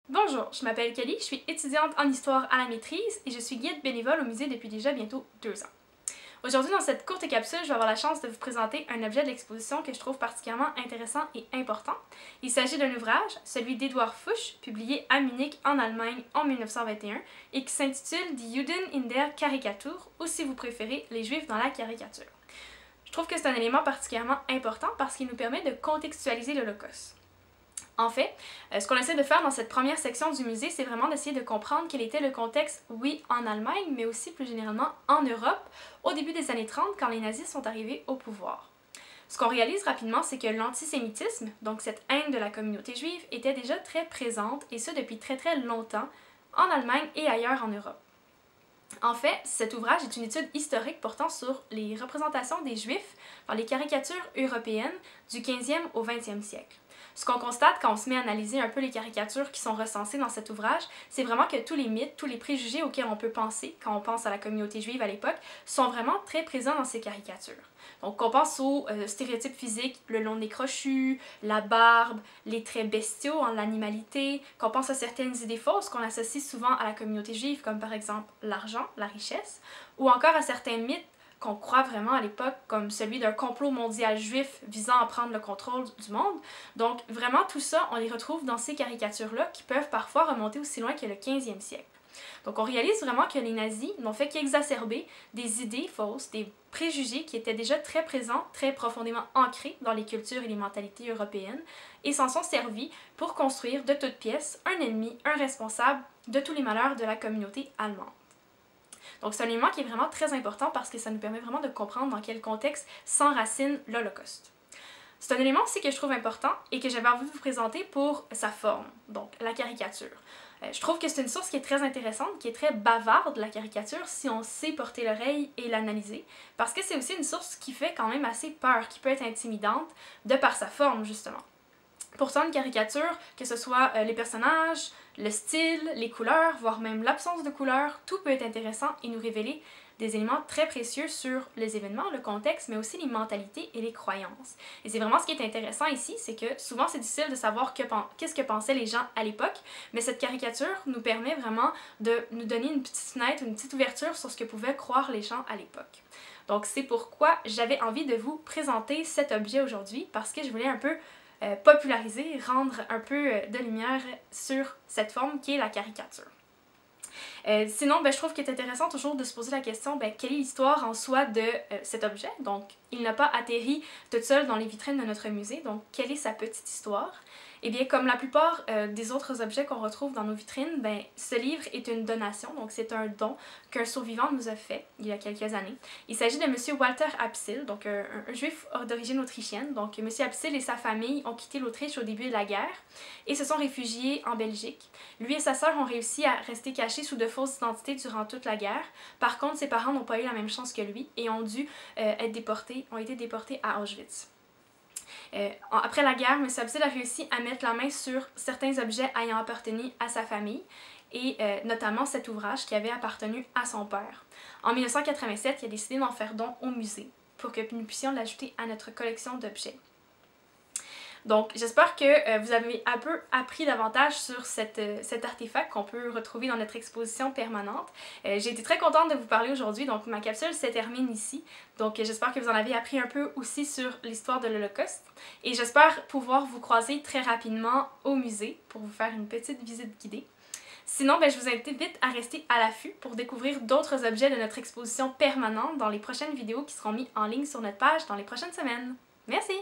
Bonjour, je m'appelle Kelly, je suis étudiante en histoire à la maîtrise et je suis guide bénévole au musée depuis déjà bientôt 2 ans. Aujourd'hui, dans cette courte capsule, je vais avoir la chance de vous présenter un objet de l'exposition que je trouve particulièrement intéressant et important. Il s'agit d'un ouvrage, celui d'Edouard Fuchs, publié à Munich en Allemagne en 1921 et qui s'intitule Die Juden in der Karikatur, ou si vous préférez, les Juifs dans la caricature. Je trouve que c'est un élément particulièrement important parce qu'il nous permet de contextualiser l'Holocauste. En fait, ce qu'on essaie de faire dans cette première section du musée, c'est vraiment d'essayer de comprendre quel était le contexte, oui, en Allemagne, mais aussi plus généralement en Europe, au début des années 30, quand les nazis sont arrivés au pouvoir. Ce qu'on réalise rapidement, c'est que l'antisémitisme, donc cette haine de la communauté juive, était déjà très présente, et ce depuis très longtemps, en Allemagne et ailleurs en Europe. En fait, cet ouvrage est une étude historique portant sur les représentations des Juifs dans les caricatures européennes du 15e au 20e siècle. Ce qu'on constate quand on se met à analyser un peu les caricatures qui sont recensées dans cet ouvrage, c'est vraiment que tous les mythes, tous les préjugés auxquels on peut penser quand on pense à la communauté juive à l'époque, sont vraiment très présents dans ces caricatures. Donc on pense aux stéréotypes physiques, le long nez crochu, la barbe, les traits bestiaux, l'animalité, qu'on pense à certaines idées fausses qu'on associe souvent à la communauté juive, comme par exemple l'argent, la richesse, ou encore à certains mythes qu'on croit vraiment à l'époque, comme celui d'un complot mondial juif visant à prendre le contrôle du monde. Donc vraiment tout ça, on les retrouve dans ces caricatures-là qui peuvent parfois remonter aussi loin que le 15e siècle. Donc on réalise vraiment que les nazis n'ont fait qu'exacerber des idées fausses, des préjugés qui étaient déjà très présents, très profondément ancrés dans les cultures et les mentalités européennes, et s'en sont servis pour construire de toutes pièces un ennemi, un responsable de tous les malheurs de la communauté allemande. Donc c'est un élément qui est vraiment très important parce que ça nous permet vraiment de comprendre dans quel contexte s'enracine l'Holocauste. C'est un élément aussi que je trouve important et que j'avais envie de vous présenter pour sa forme, donc la caricature. Je trouve que c'est une source qui est très intéressante, qui est très bavarde, la caricature, si on sait porter l'oreille et l'analyser, parce que c'est aussi une source qui fait quand même assez peur, qui peut être intimidante, de par sa forme, justement. Pourtant, une caricature, que ce soit les personnages, le style, les couleurs, voire même l'absence de couleurs, tout peut être intéressant et nous révéler des éléments très précieux sur les événements, le contexte, mais aussi les mentalités et les croyances. Et c'est vraiment ce qui est intéressant ici, c'est que souvent c'est difficile de savoir qu'est-ce que pensaient les gens à l'époque, mais cette caricature nous permet vraiment de nous donner une petite fenêtre, une petite ouverture sur ce que pouvaient croire les gens à l'époque. Donc c'est pourquoi j'avais envie de vous présenter cet objet aujourd'hui, parce que je voulais un peu populariser, rendre un peu de lumière sur cette forme qui est la caricature. Sinon, je trouve qu'il est intéressant toujours de se poser la question, quelle est l'histoire en soi de cet objet? Donc, il n'a pas atterri tout seul dans les vitrines de notre musée, donc quelle est sa petite histoire? Eh bien, comme la plupart des autres objets qu'on retrouve dans nos vitrines, ce livre est une donation, donc c'est un don qu'un survivant nous a fait il y a quelques années. Il s'agit de M. Walter Apsil, donc un juif d'origine autrichienne. Donc M. Apsil et sa famille ont quitté l'Autriche au début de la guerre et se sont réfugiés en Belgique. Lui et sa sœur ont réussi à rester cachés sous de fausses identités durant toute la guerre. Par contre, ses parents n'ont pas eu la même chance que lui et ont dû été déportés à Auschwitz. Après la guerre, M. Apsil a réussi à mettre la main sur certains objets ayant appartenu à sa famille, et notamment cet ouvrage qui avait appartenu à son père. En 1987, il a décidé d'en faire don au musée pour que nous puissions l'ajouter à notre collection d'objets. Donc j'espère que vous avez un peu appris davantage sur cet artefact qu'on peut retrouver dans notre exposition permanente. J'ai été très contente de vous parler aujourd'hui, donc ma capsule se termine ici. Donc j'espère que vous en avez appris un peu aussi sur l'histoire de l'Holocauste. Et j'espère pouvoir vous croiser très rapidement au musée pour vous faire une petite visite guidée. Sinon, je vous invite vite à rester à l'affût pour découvrir d'autres objets de notre exposition permanente dans les prochaines vidéos qui seront mises en ligne sur notre page dans les prochaines semaines. Merci!